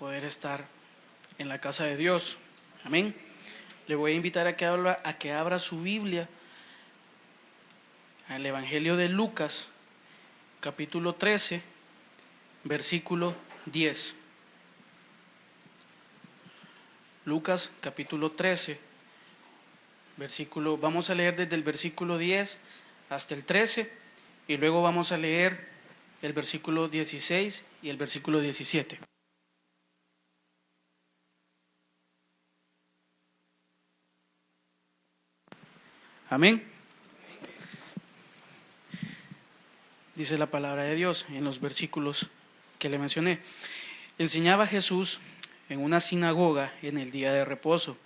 poder estar en la casa de Dios. Amén. Le voy a invitar a que abra su Biblia al Evangelio de Lucas, capítulo 13, versículo 10. Lucas, capítulo 13, vamos a leer desde el versículo 10 hasta el 13 y luego vamos a leer el versículo 16 y el versículo 17. Amén. Dice la palabra de Dios en los versículos que le mencioné. Enseñaba Jesús en una sinagoga en el día de reposo,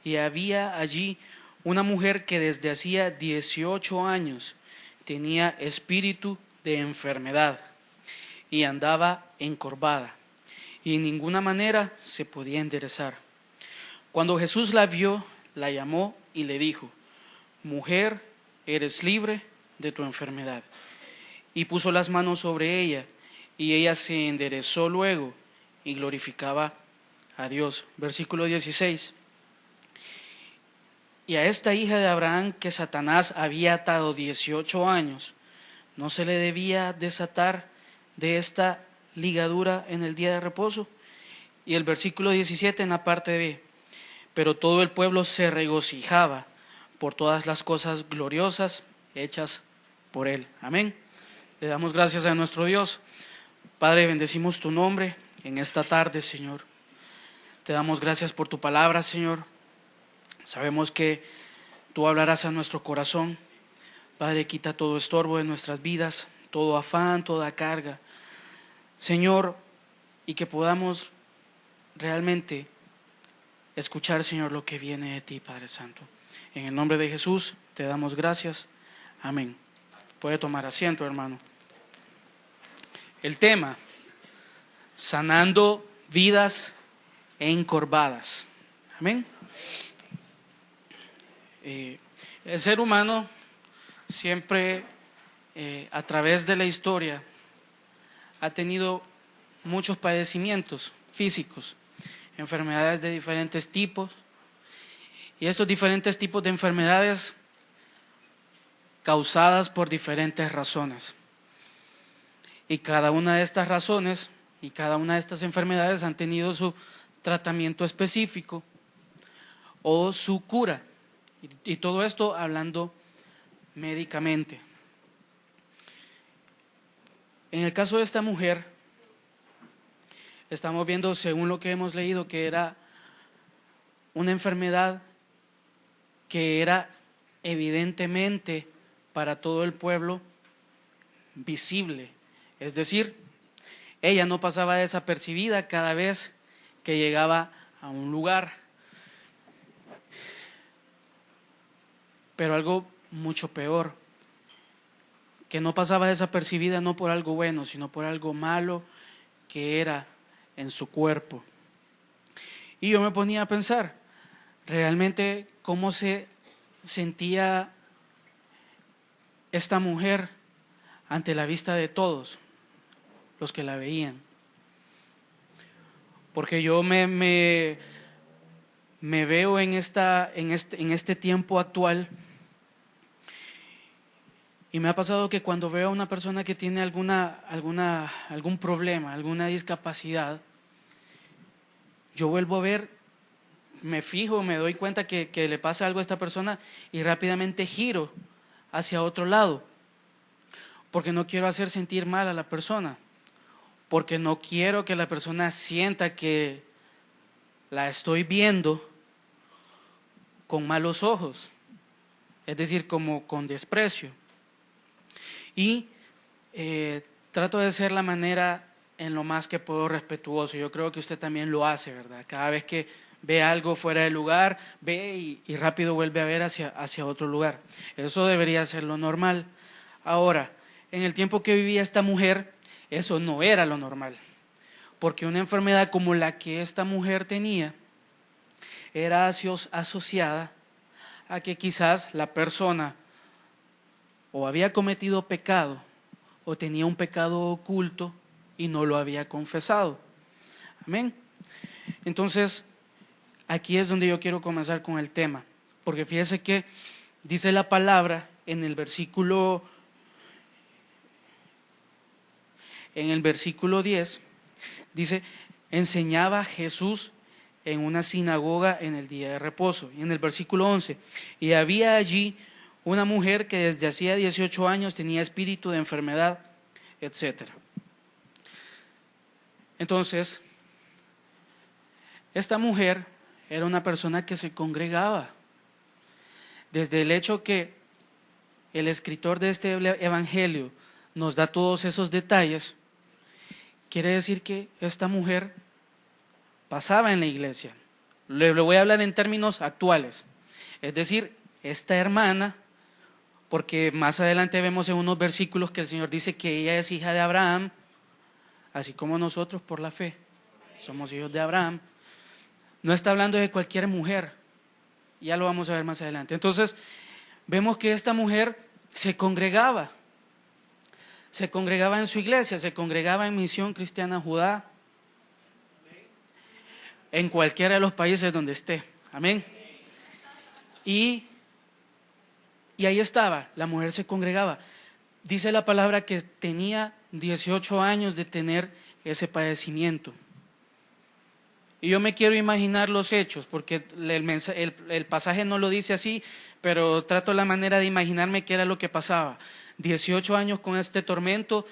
y había allí una mujer que desde hacía 18 años tenía espíritu de enfermedad y andaba encorvada, y en ninguna manera se podía enderezar. Cuando Jesús la vio, la llamó y le dijo: Mujer, eres libre de tu enfermedad. Y puso las manos sobre ella, y ella se enderezó luego y glorificaba a Dios. Versículo 16. Y a esta hija de Abraham que Satanás había atado 18 años, ¿no se le debía desatar de esta ligadura en el día de reposo? Y el versículo 17 en la parte B. Pero todo el pueblo se regocijaba por todas las cosas gloriosas hechas por él. Amén. Le damos gracias a nuestro Dios. Padre, bendecimos tu nombre en esta tarde, Señor. Te damos gracias por tu palabra, Señor. Sabemos que tú hablarás a nuestro corazón. Padre, quita todo estorbo de nuestras vidas, todo afán, toda carga, Señor, y que podamos realmente escuchar, Señor, lo que viene de ti, Padre Santo. En el nombre de Jesús te damos gracias. Amén. Puede tomar asiento, hermano. El tema: sanando vidas encorvadas. Amén. El ser humano siempre, a través de la historia, ha tenido muchos padecimientos físicos, enfermedades de diferentes tipos, y estos diferentes tipos de enfermedades causadas por diferentes razones. Y cada una de estas razones y cada una de estas enfermedades han tenido su tratamiento específico o su cura. Y todo esto hablando médicamente. En el caso de esta mujer, estamos viendo, según lo que hemos leído, que era una enfermedad que era evidentemente para todo el pueblo visible. Es decir, ella no pasaba desapercibida cada vez que llegaba a un lugar. Pero algo mucho peor, que no pasaba desapercibida no por algo bueno, sino por algo malo que era en su cuerpo. Y yo me ponía a pensar, realmente, cómo se sentía esta mujer ante la vista de todos los que la veían. Porque yo me veo en este tiempo actual, y me ha pasado que cuando veo a una persona que tiene algún problema, alguna discapacidad, yo vuelvo a ver, me fijo, me doy cuenta que le pasa algo a esta persona y rápidamente giro hacia otro lado, porque no quiero hacer sentir mal a la persona, porque no quiero que la persona sienta que la estoy viendo con malos ojos, es decir, como con desprecio. Y trato de ser la manera en lo más que puedo respetuoso. Yo creo que usted también lo hace, ¿verdad? Cada vez que ve algo fuera de lugar, ve y rápido vuelve a ver hacia otro lugar. Eso debería ser lo normal. Ahora, en el tiempo que vivía esta mujer, eso no era lo normal, porque una enfermedad como la que esta mujer tenía era asociada a que quizás la persona o había cometido pecado o tenía un pecado oculto y no lo había confesado. Amén. Entonces, aquí es donde yo quiero comenzar con el tema, porque fíjese que dice la palabra en el versículo 10, dice, enseñaba Jesús en una sinagoga en el día de reposo. Y en el versículo 11, y había allí una mujer que desde hacía 18 años tenía espíritu de enfermedad, etc. Entonces, esta mujer era una persona que se congregaba. Desde el hecho que el escritor de este evangelio nos da todos esos detalles, quiere decir que esta mujer pasaba en la iglesia. Le voy a hablar en términos actuales. Es decir, esta hermana, porque más adelante vemos en unos versículos que el Señor dice que ella es hija de Abraham, así como nosotros por la fe somos hijos de Abraham. No está hablando de cualquier mujer, ya lo vamos a ver más adelante. Entonces, vemos que esta mujer se congregaba en su iglesia, se congregaba en Misión Cristiana Judá, en cualquiera de los países donde esté. Amén. Y ahí estaba, la mujer se congregaba. Dice la palabra que tenía 18 años de tener ese padecimiento. Y yo me quiero imaginar los hechos, porque el pasaje no lo dice así, pero trato la manera de imaginarme qué era lo que pasaba. 18 años con este tormento,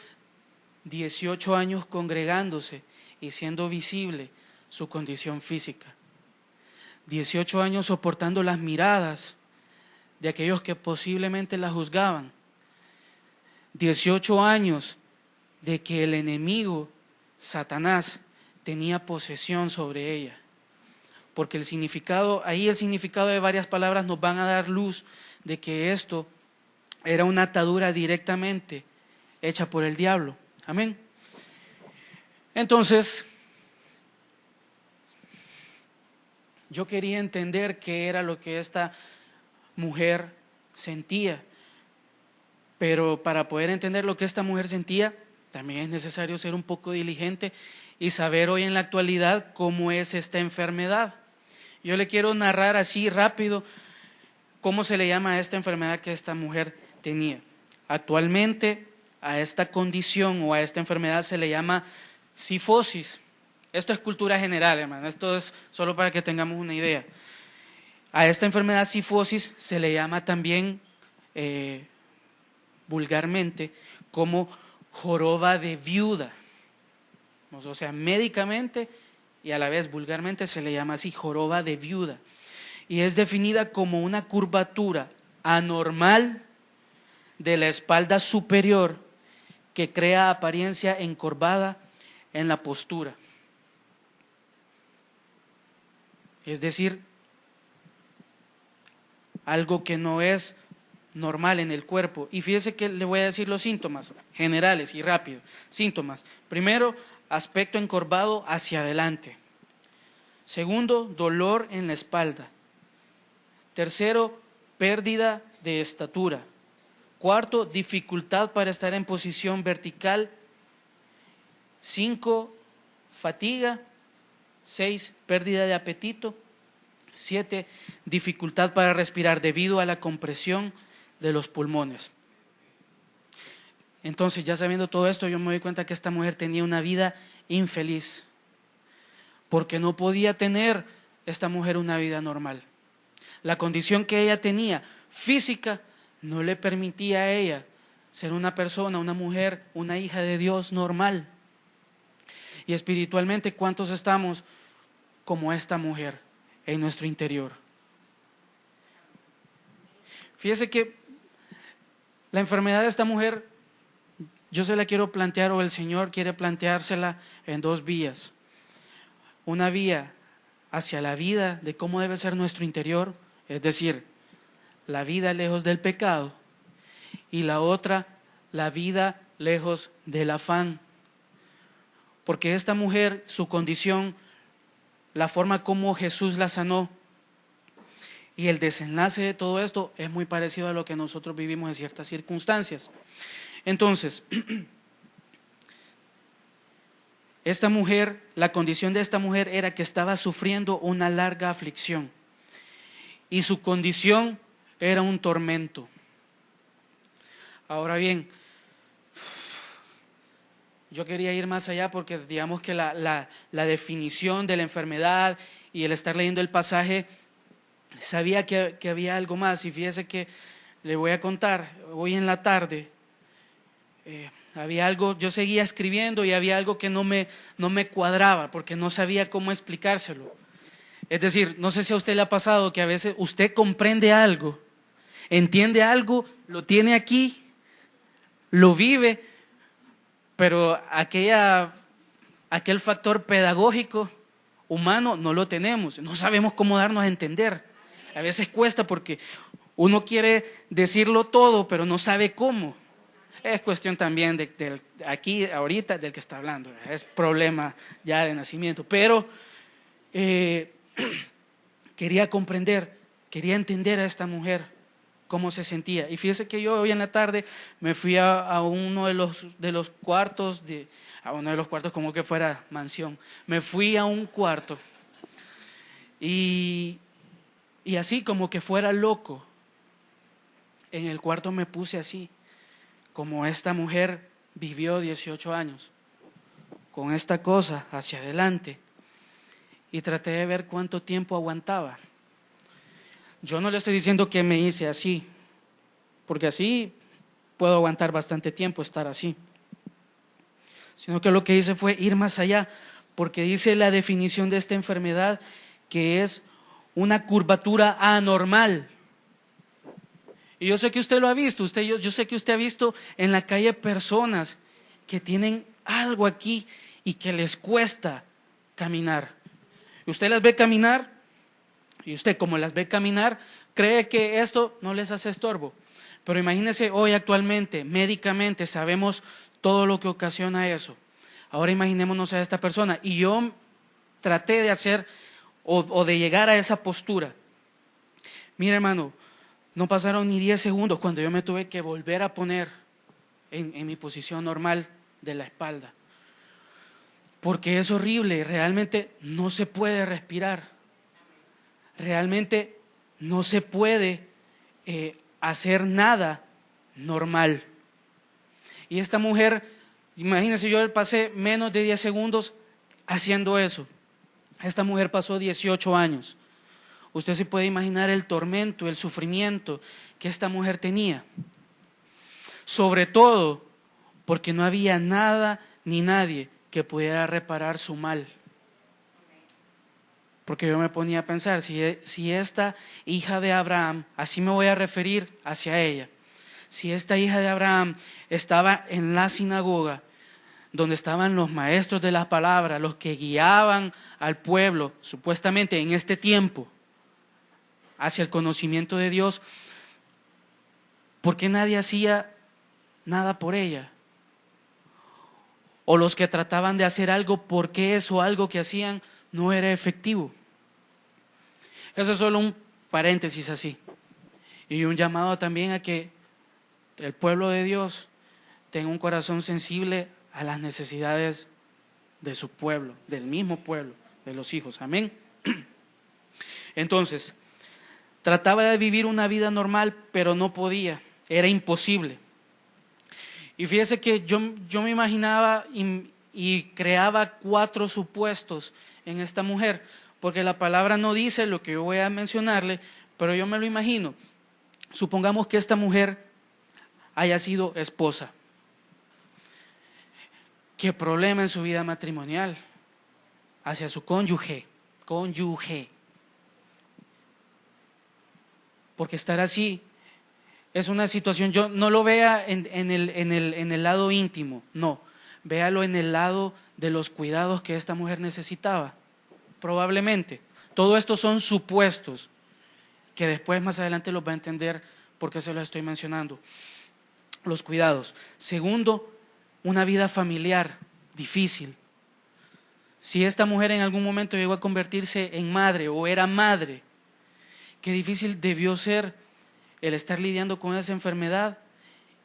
18 años congregándose y siendo visible su condición física. 18 años soportando las miradas de aquellos que posiblemente la juzgaban. 18 años de que el enemigo, Satanás, tenía posesión sobre ella. Porque el significado de varias palabras nos van a dar luz de que esto era una atadura directamente hecha por el diablo. Amén. Entonces, yo quería entender qué era lo que esta mujer sentía. Pero para poder entender lo que esta mujer sentía, también es necesario ser un poco diligente y saber hoy en la actualidad cómo es esta enfermedad. Yo le quiero narrar así rápido cómo se le llama a esta enfermedad que esta mujer tenía. Actualmente a esta condición o a esta enfermedad se le llama cifosis. Esto es cultura general, hermano. Esto es solo para que tengamos una idea. A esta enfermedad cifosis se le llama también vulgarmente como joroba de viuda. O sea, médicamente y a la vez vulgarmente se le llama así, joroba de viuda. Y es definida como una curvatura anormal de la espalda superior que crea apariencia encorvada en la postura. Es decir, algo que no es normal en el cuerpo. Y fíjese que le voy a decir los síntomas generales y rápido. Síntomas. Primero, aspecto encorvado hacia adelante. Segundo, dolor en la espalda. Tercero, pérdida de estatura. Cuarto, dificultad para estar en posición vertical. 5, fatiga. 6, pérdida de apetito. 7, dificultad para respirar debido a la compresión de los pulmones. Entonces, ya sabiendo todo esto, yo me doy cuenta que esta mujer tenía una vida infeliz, porque no podía tener esta mujer una vida normal. La condición que ella tenía física no le permitía a ella ser una persona, una mujer, una hija de Dios normal. Y espiritualmente, ¿cuántos estamos como esta mujer en nuestro interior? Fíjese que la enfermedad de esta mujer, yo se la quiero plantear, o el Señor quiere planteársela en dos vías. Una vía hacia la vida de cómo debe ser nuestro interior, es decir, la vida lejos del pecado, y la otra, la vida lejos del afán. Porque esta mujer, su condición, la forma como Jesús la sanó, y el desenlace de todo esto es muy parecido a lo que nosotros vivimos en ciertas circunstancias. Entonces, esta mujer, la condición de esta mujer era que estaba sufriendo una larga aflicción y su condición era un tormento. Ahora bien, yo quería ir más allá porque digamos que la definición de la enfermedad y el estar leyendo el pasaje, sabía que había algo más. Y fíjese que le voy a contar, hoy en la tarde había algo, yo seguía escribiendo y había algo que no me cuadraba porque no sabía cómo explicárselo. Es decir, no sé si a usted le ha pasado que a veces usted comprende algo, entiende algo, lo tiene aquí, lo vive, pero aquel factor pedagógico humano no lo tenemos, no sabemos cómo darnos a entender. A veces cuesta porque uno quiere decirlo todo, pero no sabe cómo. Es cuestión también de aquí, ahorita, del que está hablando. Es problema ya de nacimiento. Pero quería comprender, quería entender a esta mujer cómo se sentía. Y fíjese que yo hoy en la tarde me fui a uno de los cuartos, a uno de los cuartos como que fuera mansión. Me fui a un cuarto y así como que fuera loco. En el cuarto me puse así, como esta mujer vivió 18 años, con esta cosa hacia adelante, y traté de ver cuánto tiempo aguantaba. Yo no le estoy diciendo que me hice así, porque así puedo aguantar bastante tiempo estar así, sino que lo que hice fue ir más allá, porque dice la definición de esta enfermedad que es una curvatura anormal. Y yo sé que usted lo ha visto, yo sé que usted ha visto en la calle personas que tienen algo aquí y que les cuesta caminar. Y usted las ve caminar y usted como las ve caminar cree que esto no les hace estorbo. Pero imagínese hoy actualmente, médicamente sabemos todo lo que ocasiona eso. Ahora imaginémonos a esta persona y yo traté de hacer o de llegar a esa postura. Mira hermano, no pasaron ni 10 segundos cuando yo me tuve que volver a poner en mi posición normal de la espalda. Porque es horrible, realmente no se puede respirar. Realmente no se puede hacer nada normal. Y esta mujer, imagínense, yo pasé menos de 10 segundos haciendo eso. Esta mujer pasó 18 años. Usted se puede imaginar el tormento, el sufrimiento que esta mujer tenía. Sobre todo porque no había nada ni nadie que pudiera reparar su mal. Porque yo me ponía a pensar, si esta hija de Abraham, así me voy a referir hacia ella, si esta hija de Abraham estaba en la sinagoga, donde estaban los maestros de la palabra, los que guiaban al pueblo, supuestamente en este tiempo, hacia el conocimiento de Dios, ¿por qué nadie hacía nada por ella? O los que trataban de hacer algo, ¿por qué eso algo que hacían no era efectivo? Eso es solo un paréntesis así. Y un llamado también a que el pueblo de Dios tenga un corazón sensible a las necesidades de su pueblo, del mismo pueblo, de los hijos. Amén. Entonces, trataba de vivir una vida normal, pero no podía, era imposible. Y fíjese que yo me imaginaba y creaba 4 supuestos en esta mujer, porque la palabra no dice lo que yo voy a mencionarle, pero yo me lo imagino. Supongamos que esta mujer haya sido esposa. ¿Qué problema en su vida matrimonial? Hacia su cónyuge. Porque estar así es una situación, yo no lo vea en el lado íntimo, no, véalo en el lado de los cuidados que esta mujer necesitaba, probablemente. Todo esto son supuestos, que después más adelante los va a entender porque se los estoy mencionando. Los cuidados. Segundo, una vida familiar difícil. Si esta mujer en algún momento llegó a convertirse en madre o era madre, qué difícil debió ser el estar lidiando con esa enfermedad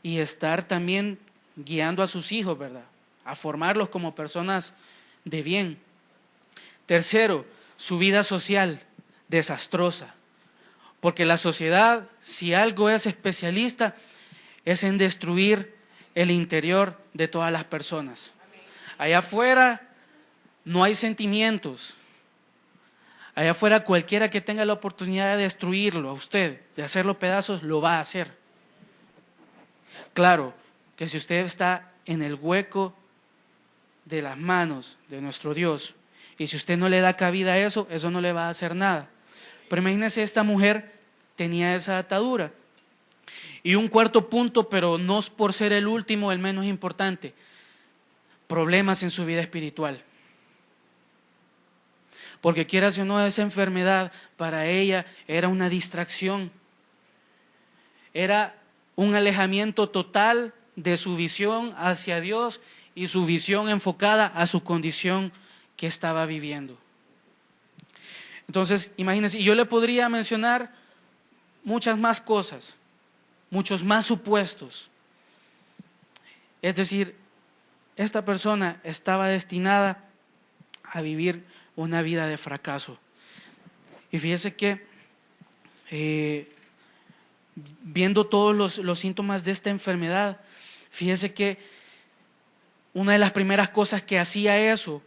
y estar también guiando a sus hijos, ¿verdad? A formarlos como personas de bien. Tercero, su vida social, desastrosa. Porque la sociedad, si algo es especialista, es en destruir el interior de todas las personas. Allá afuera no hay sentimientos. Allá afuera cualquiera que tenga la oportunidad de destruirlo a usted, de hacerlo pedazos, lo va a hacer. Claro que si usted está en el hueco de las manos de nuestro Dios, y si usted no le da cabida a eso, eso no le va a hacer nada. Pero imagínese, esta mujer tenía esa atadura. Y un cuarto punto, pero no por ser el último, el menos importante, problemas en su vida espiritual. Porque quieras o no, esa enfermedad para ella era una distracción. Era un alejamiento total de su visión hacia Dios y su visión enfocada a su condición que estaba viviendo. Entonces, imagínense, y yo le podría mencionar muchas más cosas, muchos más supuestos. Es decir, esta persona estaba destinada a vivir una vida de fracaso. Y fíjese que viendo todos los síntomas de esta enfermedad, fíjese que una de las primeras cosas que hacía eso,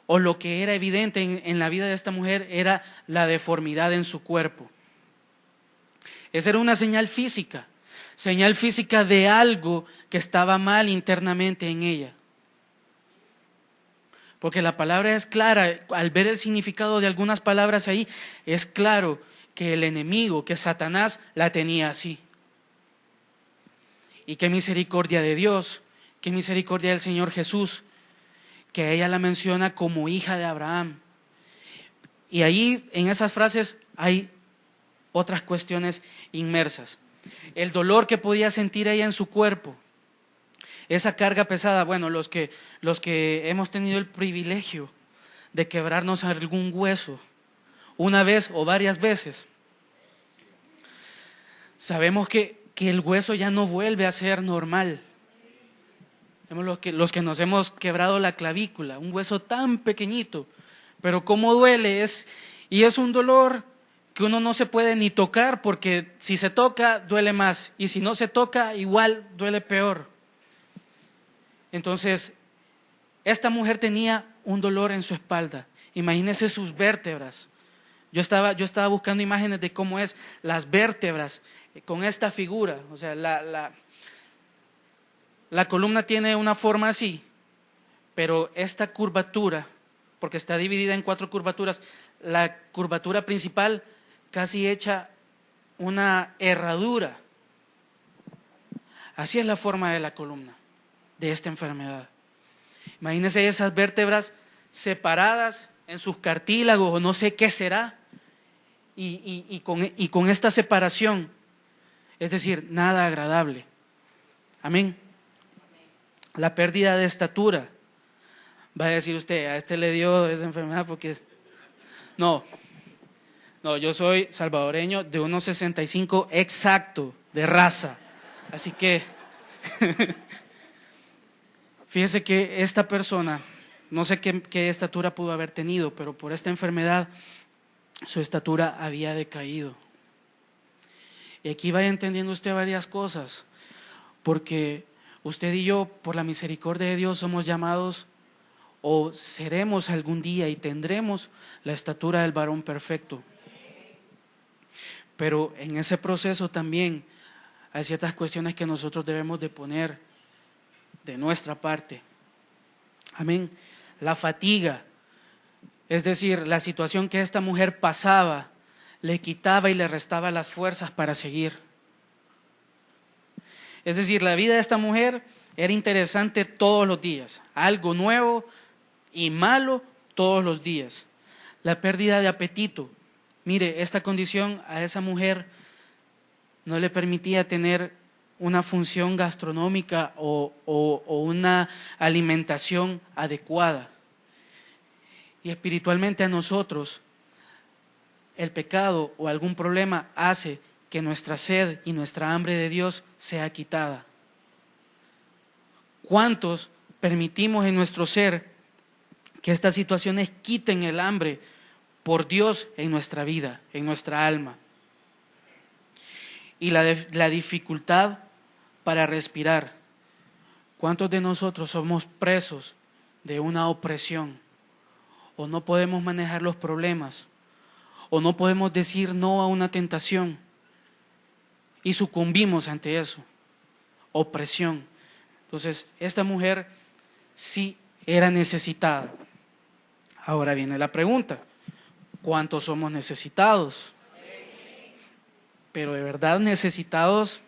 o lo que era evidente en la vida de esta mujer, era la deformidad en su cuerpo. Esa era una señal física de algo que estaba mal internamente en ella. Porque la palabra es clara, al ver el significado de algunas palabras ahí, es claro que el enemigo, que Satanás, la tenía así. Y qué misericordia de Dios, qué misericordia del Señor Jesús, que ella la menciona como hija de Abraham. Y ahí en esas frases hay otras cuestiones inmersas. El dolor que podía sentir ella en su cuerpo, esa carga pesada. Bueno, los que hemos tenido el privilegio de quebrarnos algún hueso, una vez o varias veces, sabemos que el hueso ya no vuelve a ser normal. Los que nos hemos quebrado la clavícula, un hueso tan pequeñito, pero cómo duele, y es un dolor que uno no se puede ni tocar, porque si se toca duele más, y si no se toca igual duele peor. Entonces, esta mujer tenía un dolor en su espalda. Imagínese sus vértebras. Yo estaba buscando imágenes de cómo es las vértebras con esta figura. O sea, la columna tiene una forma así, pero esta curvatura, porque está dividida en 4 curvaturas, la curvatura principal casi hecha una herradura. Así es la forma de la columna de esta enfermedad. Imagínense esas vértebras separadas en sus cartílagos, o no sé qué será, y con esta separación, es decir, nada agradable. Amén. La pérdida de estatura. Va a decir usted, a este le dio esa enfermedad porque... No, yo soy salvadoreño de 1,65 exacto, de raza. Así que, fíjese que esta persona, no sé qué estatura pudo haber tenido, pero por esta enfermedad su estatura había decaído. Y aquí vaya entendiendo usted varias cosas, porque usted y yo, por la misericordia de Dios, somos llamados, o seremos algún día y tendremos la estatura del varón perfecto. Pero en ese proceso también hay ciertas cuestiones que nosotros debemos de poner de nuestra parte. Amén. La fatiga, es decir, la situación que esta mujer pasaba, le quitaba y le restaba las fuerzas para seguir. Es decir, la vida de esta mujer era interesante todos los días, algo nuevo y malo todos los días. La pérdida de apetito. Mire, esta condición a esa mujer no le permitía tener una función gastronómica o una alimentación adecuada. Y espiritualmente a nosotros, el pecado o algún problema hace que nuestra sed y nuestra hambre de Dios sea quitada. ¿Cuántos permitimos en nuestro ser que estas situaciones quiten el hambre por Dios en nuestra vida, en nuestra alma. Y la dificultad para respirar. ¿Cuántos de nosotros somos presos de una opresión? O no podemos manejar los problemas, o no podemos decir no a una tentación y sucumbimos ante eso, opresión. Entonces, esta mujer sí era necesitada. Ahora viene la pregunta, ¿cuántos somos necesitados? Pero de verdad necesitados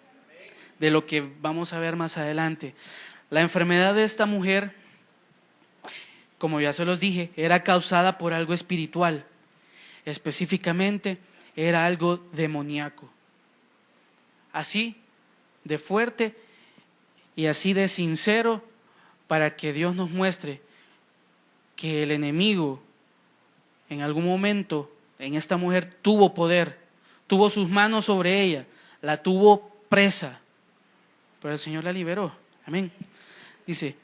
de lo que vamos a ver más adelante. La enfermedad de esta mujer, como ya se los dije, era causada por algo espiritual. Específicamente, era algo demoníaco. Así de fuerte y así de sincero, para que Dios nos muestre que el enemigo en algún momento en esta mujer tuvo poder, tuvo sus manos sobre ella, la tuvo presa, pero el Señor la liberó. Amén. Dice,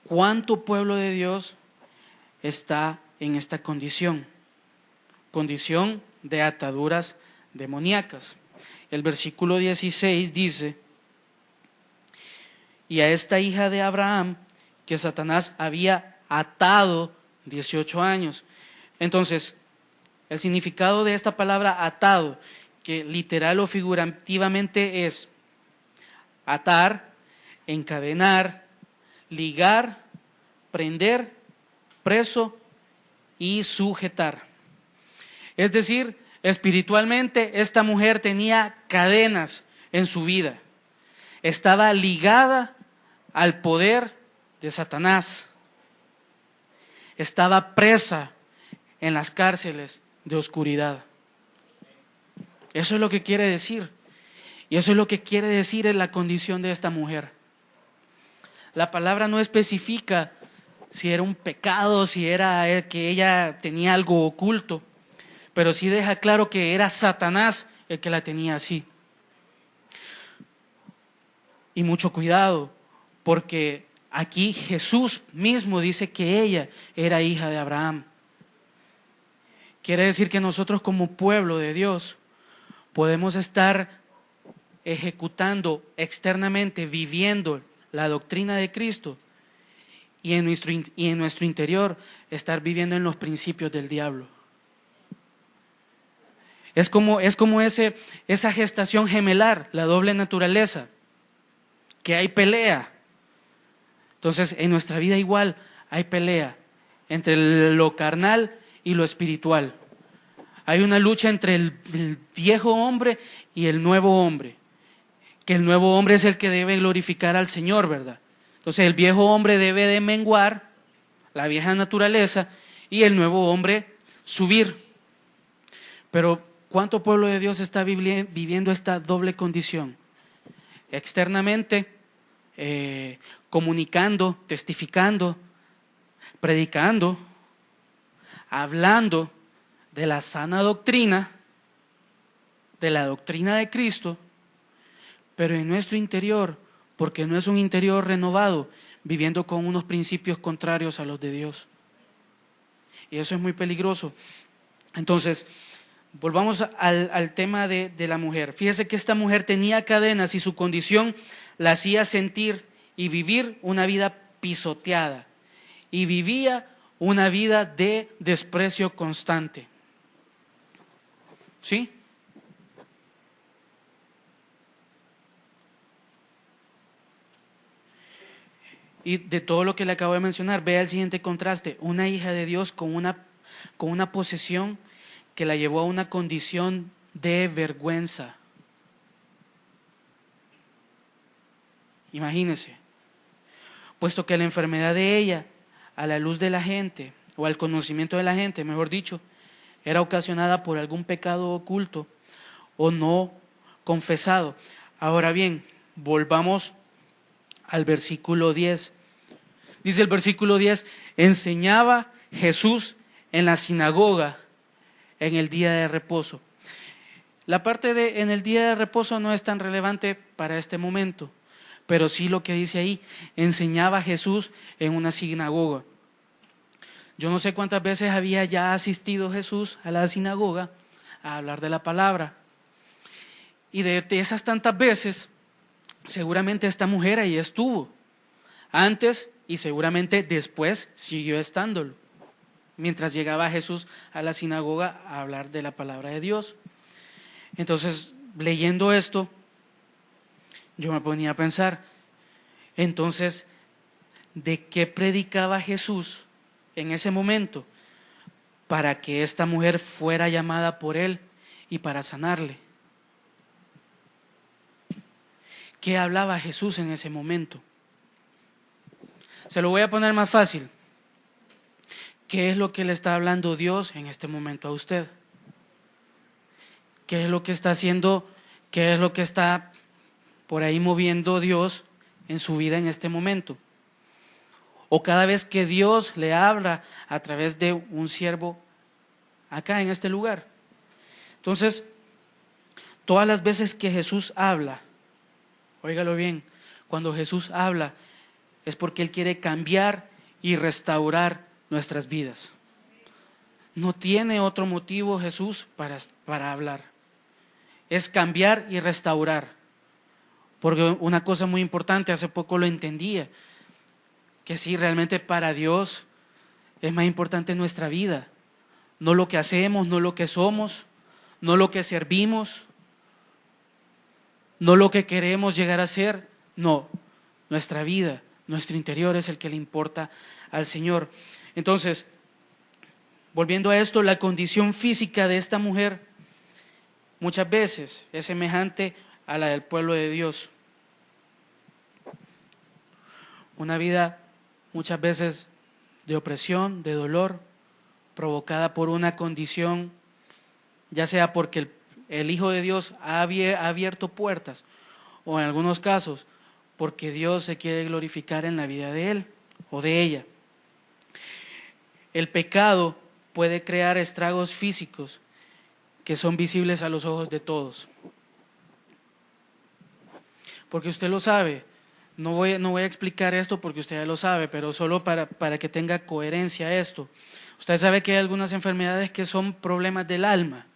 ¿cuánto pueblo de Dios está en esta condición? Condición de ataduras demoníacas. El versículo 16 dice, y a esta hija de Abraham, que Satanás había atado 18 años. Entonces, el significado de esta palabra atado, que literal o figurativamente es atar, encadenar, ligar, prender, preso y sujetar. Es decir, espiritualmente esta mujer tenía cadenas en su vida. Estaba ligada al poder de Satanás. Estaba presa en las cárceles de oscuridad. Eso es lo que quiere decir. Y eso es lo que quiere decir en la condición de esta mujer. La palabra no especifica si era un pecado, si era que ella tenía algo oculto, pero sí deja claro que era Satanás el que la tenía así. Y mucho cuidado, porque aquí Jesús mismo dice que ella era hija de Abraham. Quiere decir que nosotros como pueblo de Dios podemos estar ejecutando externamente, viviendo la doctrina de Cristo y en nuestro interior estar viviendo en los principios del diablo. Es como esa gestación gemelar, la doble naturaleza, que hay pelea. Entonces, en nuestra vida igual hay pelea entre lo carnal y lo espiritual. Hay una lucha entre el viejo hombre y el nuevo hombre. Que el nuevo hombre es el que debe glorificar al Señor, ¿verdad? Entonces, el viejo hombre debe de menguar, la vieja naturaleza, y el nuevo hombre subir. Pero, ¿cuánto pueblo de Dios está viviendo esta doble condición? Externamente, comunicando, testificando, predicando, hablando de la sana doctrina, de la doctrina de Cristo, pero en nuestro interior, porque no es un interior renovado, viviendo con unos principios contrarios a los de Dios. Y eso es muy peligroso. Entonces, volvamos al tema de la mujer. Fíjese que esta mujer tenía cadenas y su condición la hacía sentir y vivir una vida pisoteada. Y vivía una vida de desprecio constante. ¿Sí? Y de todo lo que le acabo de mencionar, vea el siguiente contraste. Una hija de Dios con una posesión que la llevó a una condición de vergüenza. Imagínese. Puesto que la enfermedad de ella, a la luz de la gente, o al conocimiento de la gente, mejor dicho, era ocasionada por algún pecado oculto o no confesado. Ahora bien, volvamos al versículo 10. Dice el versículo 10, enseñaba Jesús en la sinagoga en el día de reposo. La parte de en el día de reposo no es tan relevante para este momento, pero sí lo que dice ahí, enseñaba Jesús en una sinagoga. Yo no sé cuántas veces había ya asistido Jesús a la sinagoga a hablar de la palabra. Y de esas tantas veces, seguramente esta mujer ahí estuvo. Antes y seguramente después siguió estándolo. Mientras llegaba Jesús a la sinagoga a hablar de la palabra de Dios. Entonces, leyendo esto, yo me ponía a pensar, entonces, ¿de qué predicaba Jesús en ese momento para que esta mujer fuera llamada por él y para sanarle? ¿Qué hablaba Jesús en ese momento? Se lo voy a poner más fácil. ¿Qué es lo que le está hablando Dios en este momento a usted? ¿Qué es lo que está haciendo? ¿Qué es lo que está por ahí moviendo Dios en su vida en este momento? O cada vez que Dios le habla a través de un siervo acá en este lugar. Entonces, todas las veces que Jesús habla, óigalo bien, cuando Jesús habla es porque Él quiere cambiar y restaurar nuestras vidas. No tiene otro motivo Jesús para hablar. Es cambiar y restaurar. Porque una cosa muy importante, hace poco lo entendía, que sí, realmente para Dios es más importante nuestra vida. No lo que hacemos, no lo que somos, no lo que servimos, no lo que queremos llegar a ser. No, nuestra vida, nuestro interior es el que le importa al Señor. Entonces, volviendo a esto, la condición física de esta mujer muchas veces es semejante a la del pueblo de Dios. Una vida muchas veces de opresión, de dolor, provocada por una condición, ya sea porque el Hijo de Dios ha abierto puertas, o en algunos casos porque Dios se quiere glorificar en la vida de él o de ella. El pecado puede crear estragos físicos que son visibles a los ojos de todos. Porque usted lo sabe, no voy a explicar esto porque usted ya lo sabe, pero solo para que tenga coherencia esto. Usted sabe que hay algunas enfermedades que son problemas del alma.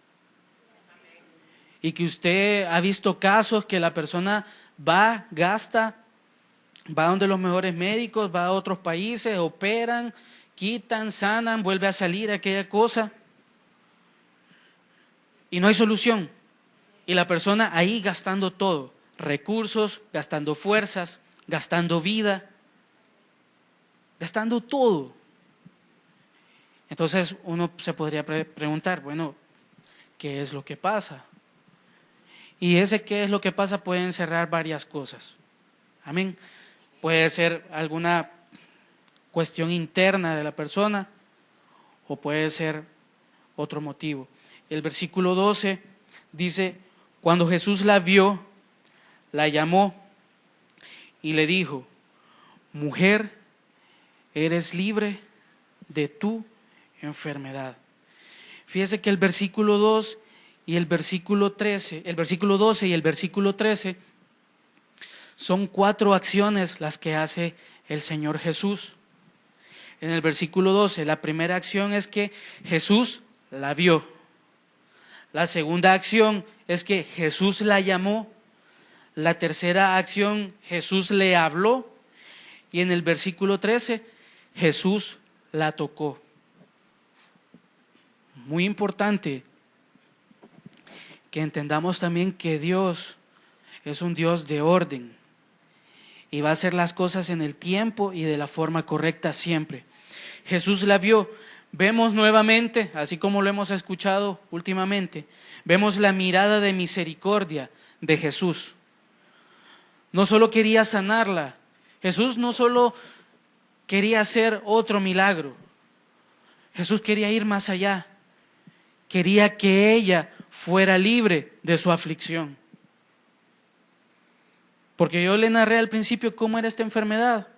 Y que usted ha visto casos que la persona gasta, va donde los mejores médicos, va a otros países, operan, quitan, sanan, vuelve a salir aquella cosa y no hay solución. Y la persona ahí gastando todo, recursos, gastando fuerzas, gastando vida, gastando todo. Entonces uno se podría preguntar, bueno, ¿qué es lo que pasa? Y ese qué es lo que pasa puede encerrar varias cosas. Amén. Puede ser alguna cuestión interna de la persona o puede ser otro motivo. El versículo 12 dice, cuando Jesús la vio, la llamó y le dijo, mujer, eres libre de tu enfermedad. Fíjese que el versículo 2 y el versículo 13, el versículo 12 y el versículo 13 son 4 acciones las que hace el Señor Jesús. En el versículo 12, la primera acción es que Jesús la vio. La segunda acción es que Jesús la llamó. La tercera acción, Jesús le habló. Y en el versículo 13, Jesús la tocó. Muy importante que entendamos también que Dios es un Dios de orden y va a hacer las cosas en el tiempo y de la forma correcta siempre. Jesús la vio. Vemos nuevamente, así como lo hemos escuchado últimamente, vemos la mirada de misericordia de Jesús. No solo quería sanarla, Jesús no solo quería hacer otro milagro, Jesús quería ir más allá, quería que ella fuera libre de su aflicción. Porque yo le narré al principio cómo era esta enfermedad,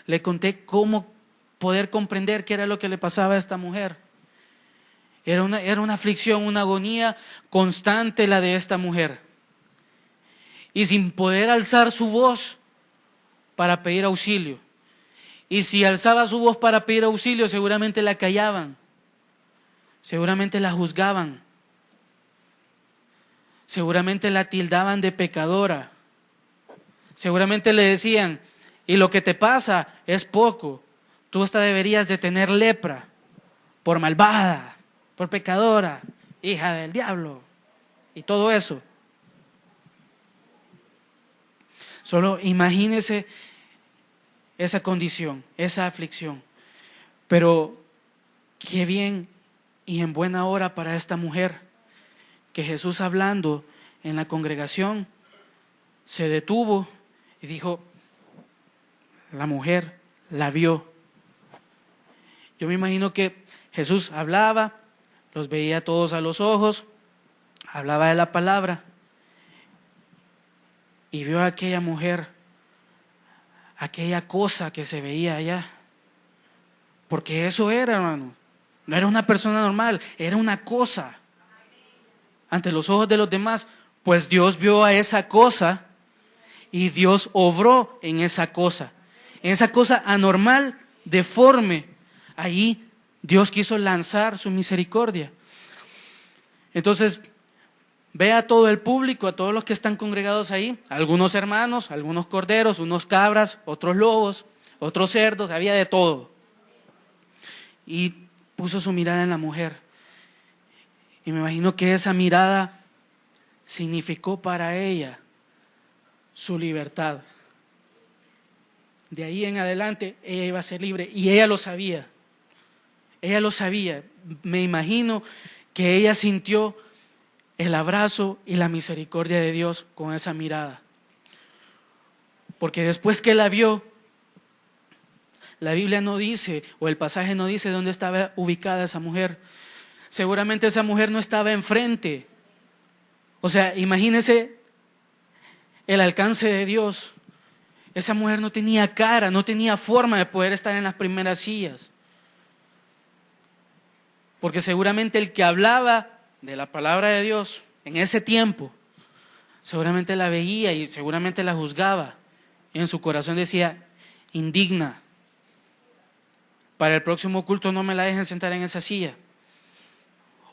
le conté cómo poder comprender qué era lo que le pasaba a esta mujer. Era una aflicción, una agonía constante la de esta mujer. Y sin poder alzar su voz para pedir auxilio. Y si alzaba su voz para pedir auxilio, seguramente la callaban, seguramente la juzgaban, seguramente la tildaban de pecadora, seguramente le decían, y lo que te pasa es poco, tú hasta deberías de tener lepra, por malvada, por pecadora, hija del diablo, y todo eso. Solo imagínese esa condición, esa aflicción. Pero qué bien y en buena hora para esta mujer, que Jesús, hablando en la congregación, se detuvo y dijo, la mujer la vio. Yo me imagino que Jesús hablaba, los veía todos a los ojos, hablaba de la palabra y vio a aquella mujer, aquella cosa que se veía allá. Porque eso era, hermano. No era una persona normal, era una cosa. Ante los ojos de los demás, pues Dios vio a esa cosa y Dios obró en esa cosa anormal, deforme. Ahí Dios quiso lanzar su misericordia. Entonces, ve a todo el público, a todos los que están congregados ahí, algunos hermanos, algunos corderos, unos cabras, otros lobos, otros cerdos, había de todo. Y puso su mirada en la mujer. Y me imagino que esa mirada significó para ella su libertad. De ahí en adelante ella iba a ser libre y ella lo sabía. Ella lo sabía. Me imagino que ella sintió el abrazo y la misericordia de Dios con esa mirada. Porque después que la vio, la Biblia no dice, o el pasaje no dice dónde estaba ubicada esa mujer. Seguramente esa mujer no estaba enfrente. O sea, imagínese el alcance de Dios. Esa mujer no tenía cara, no tenía forma de poder estar en las primeras sillas. Porque seguramente el que hablaba de la palabra de Dios en ese tiempo, seguramente la veía y seguramente la juzgaba. Y en su corazón decía, indigna. Para el próximo culto no me la dejen sentar en esa silla.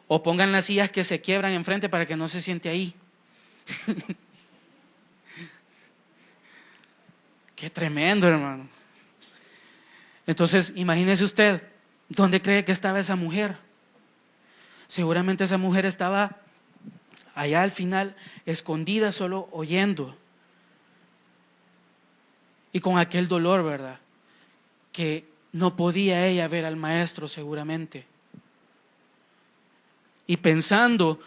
O pongan las sillas que se quiebran enfrente para que no se siente ahí. Qué tremendo, hermano. Entonces, imagínese usted, ¿dónde cree que estaba esa mujer? Seguramente esa mujer estaba allá al final, escondida, solo oyendo. Y con aquel dolor, ¿verdad? Que no podía ella ver al maestro seguramente. Y pensando,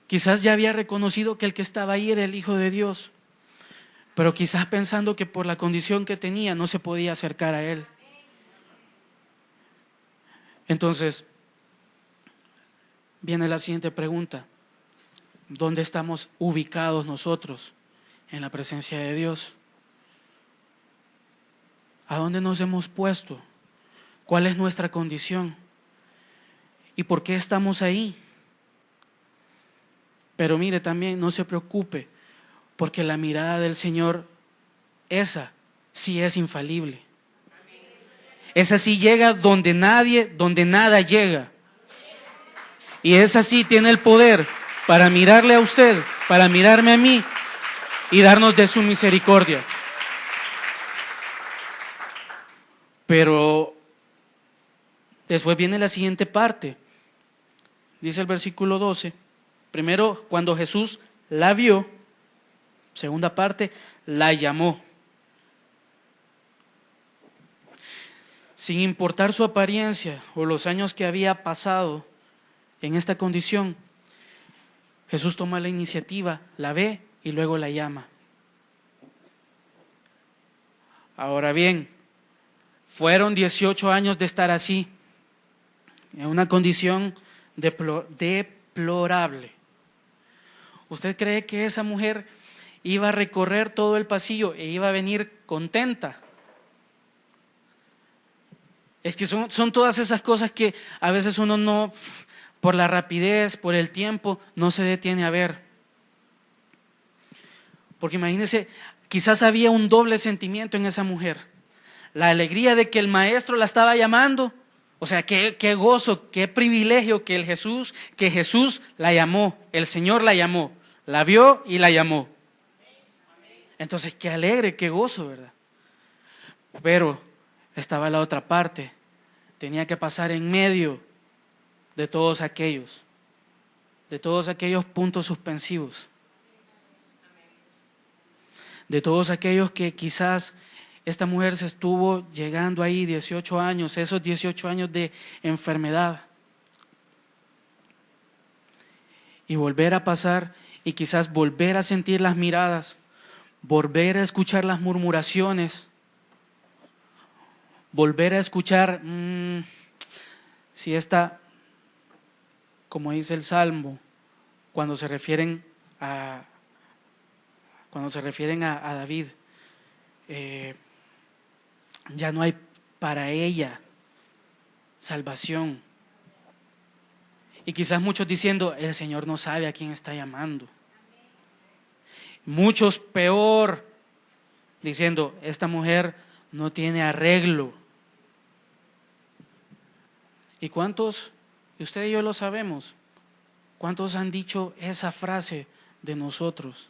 quizás ya había reconocido que el que estaba ahí era el Hijo de Dios, pero quizás pensando que por la condición que tenía no se podía acercar a él. Entonces, viene la siguiente pregunta. ¿Dónde estamos ubicados nosotros en la presencia de Dios? ¿A dónde nos hemos puesto? ¿Cuál es nuestra condición? ¿Y por qué estamos ahí? Pero mire, también no se preocupe, porque la mirada del Señor, esa sí es infalible. Esa sí llega donde nada llega. Y esa sí tiene el poder para mirarle a usted, para mirarme a mí y darnos de su misericordia. Pero después viene la siguiente parte. Dice el versículo 12. Primero, cuando Jesús la vio. Segunda parte, la llamó. Sin importar su apariencia o los años que había pasado en esta condición, Jesús toma la iniciativa, la ve y luego la llama. Ahora bien, fueron 18 años de estar así, en una condición deplorable. ¿Usted cree que esa mujer iba a recorrer todo el pasillo e iba a venir contenta? Es que son todas esas cosas que a veces uno no, por la rapidez, por el tiempo, no se detiene a ver. Porque imagínese, quizás había un doble sentimiento en esa mujer. la alegría de que el maestro la estaba llamando. O sea, qué gozo, qué privilegio que Jesús la llamó, el Señor la llamó, la vio y la llamó. Entonces, qué alegre, qué gozo, ¿verdad? Pero estaba la otra parte, tenía que pasar en medio de todos aquellos puntos suspensivos, de todos aquellos que quizás esta mujer se estuvo llegando ahí 18 años, esos 18 años de enfermedad. Y volver a pasar y quizás volver a sentir las miradas, volver a escuchar las murmuraciones, volver a escuchar, si esta, como dice el Salmo, cuando se refieren a David, ya no hay para ella salvación. Y quizás muchos diciendo, el Señor no sabe a quién está llamando. Muchos peor, diciendo, esta mujer no tiene arreglo. ¿Y cuántos, y usted y yo lo sabemos, cuántos han dicho esa frase de nosotros?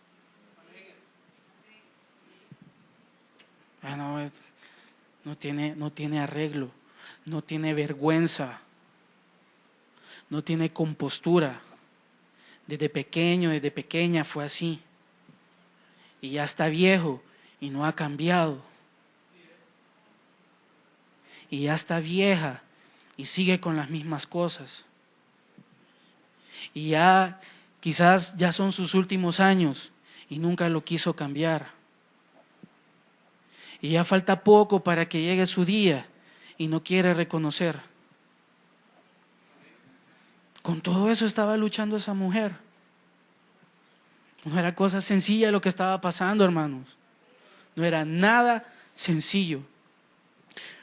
No tiene arreglo, no tiene vergüenza, no tiene compostura. Desde pequeño, desde pequeña fue así. Y ya está viejo y no ha cambiado. Y ya está vieja y sigue con las mismas cosas. Y ya quizás ya son sus últimos años y nunca lo quiso cambiar. Y ya falta poco para que llegue su día y no quiere reconocer. Con todo eso estaba luchando esa mujer. No era cosa sencilla lo que estaba pasando, hermanos. No era nada sencillo.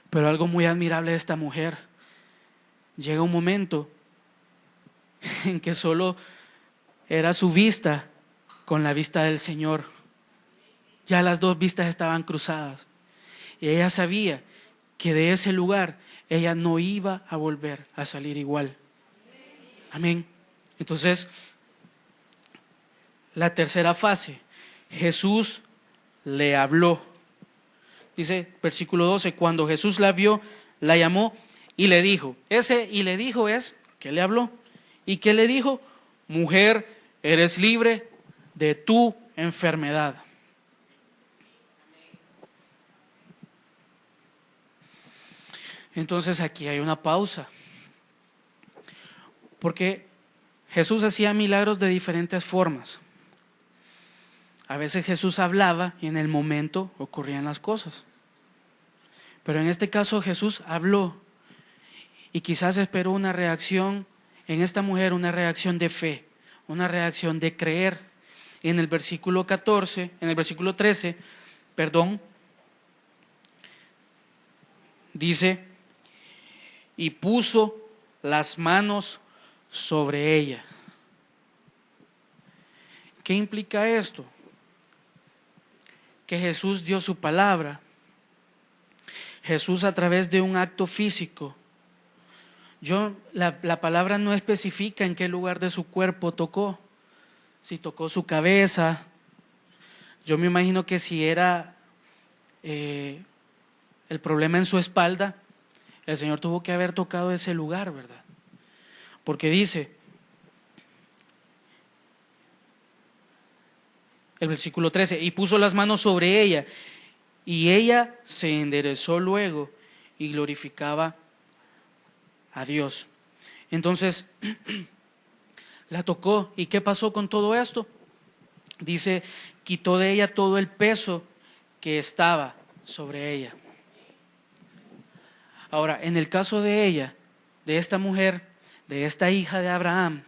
Pero algo muy admirable de esta mujer. Llega un momento en que solo era su vista con la vista del Señor. Ya las dos vistas estaban cruzadas. Y ella sabía que de ese lugar ella no iba a volver a salir igual. Amén. Entonces, la tercera fase, Jesús le habló. Dice, versículo 12, cuando Jesús la vio, la llamó y le dijo. Ese y le dijo es, ¿qué le habló? ¿Y qué le dijo? Mujer, eres libre de tu enfermedad. Entonces aquí hay una pausa. Porque Jesús hacía milagros de diferentes formas. A veces Jesús hablaba y en el momento ocurrían las cosas. Pero en este caso Jesús habló y quizás esperó una reacción en esta mujer, una reacción de fe, una reacción de creer. Y en el versículo 13, dice, y puso las manos sobre ella. ¿Qué implica esto? Que Jesús dio su palabra. Jesús a través de un acto físico. La palabra no especifica en qué lugar de su cuerpo tocó. Si tocó su cabeza. Yo me imagino que si era el problema en su espalda, el Señor tuvo que haber tocado ese lugar, ¿verdad? Porque dice, el versículo 13, y puso las manos sobre ella, y ella se enderezó luego y glorificaba a Dios. Entonces, la tocó, ¿y qué pasó con todo esto? Dice, quitó de ella todo el peso que estaba sobre ella. Ahora, en el caso de ella, de esta mujer, de esta hija de Abraham,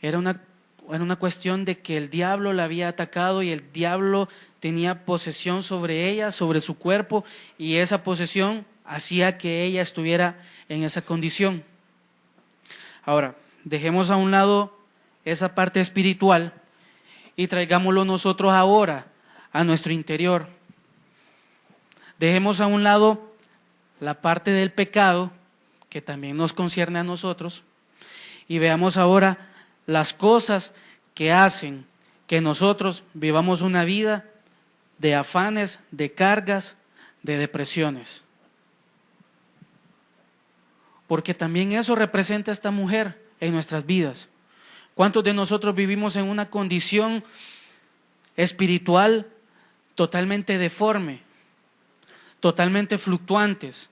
era una cuestión de que el diablo la había atacado y el diablo tenía posesión sobre ella, sobre su cuerpo, y esa posesión hacía que ella estuviera en esa condición. Ahora, dejemos a un lado esa parte espiritual y traigámoslo nosotros ahora a nuestro interior. Dejemos a un lado la parte del pecado, que también nos concierne a nosotros, y veamos ahora las cosas que hacen que nosotros vivamos una vida de afanes, de cargas, de depresiones. Porque también eso representa a esta mujer en nuestras vidas. ¿Cuántos de nosotros vivimos en una condición espiritual totalmente deforme, totalmente fluctuantes,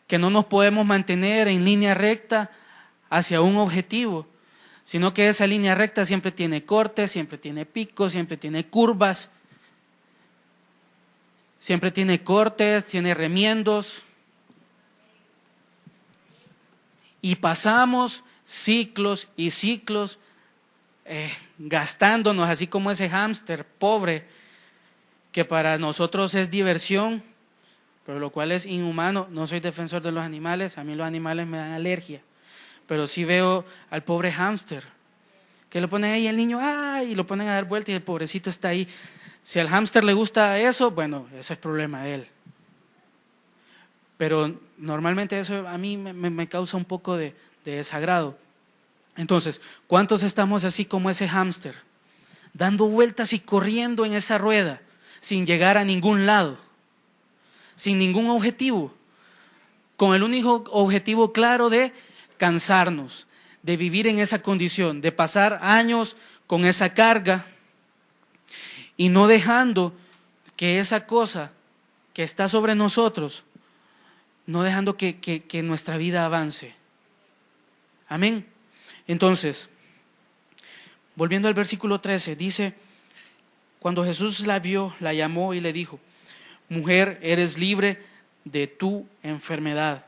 que no nos podemos mantener en línea recta hacia un objetivo, sino que esa línea recta siempre tiene cortes, siempre tiene picos, siempre tiene curvas, siempre tiene cortes, tiene remiendos, y pasamos ciclos y ciclos gastándonos, así como ese hámster pobre, que para nosotros es diversión, pero lo cual es inhumano. No soy defensor de los animales, a mí los animales me dan alergia, pero sí veo al pobre hámster, que lo ponen ahí el niño, ¡ay!, y lo ponen a dar vuelta y el pobrecito está ahí. Si al hámster le gusta eso, bueno, ese es problema de él. Pero normalmente eso a mí me causa un poco de desagrado. Entonces, ¿cuántos estamos así como ese hámster, dando vueltas y corriendo en esa rueda, sin llegar a ningún lado, sin ningún objetivo, con el único objetivo claro de cansarnos, de vivir en esa condición, de pasar años con esa carga y no dejando que esa cosa que está sobre nosotros, no dejando que nuestra vida avance? Amén. Entonces, volviendo al versículo 13, dice, cuando Jesús la vio, la llamó y le dijo, mujer, eres libre de tu enfermedad.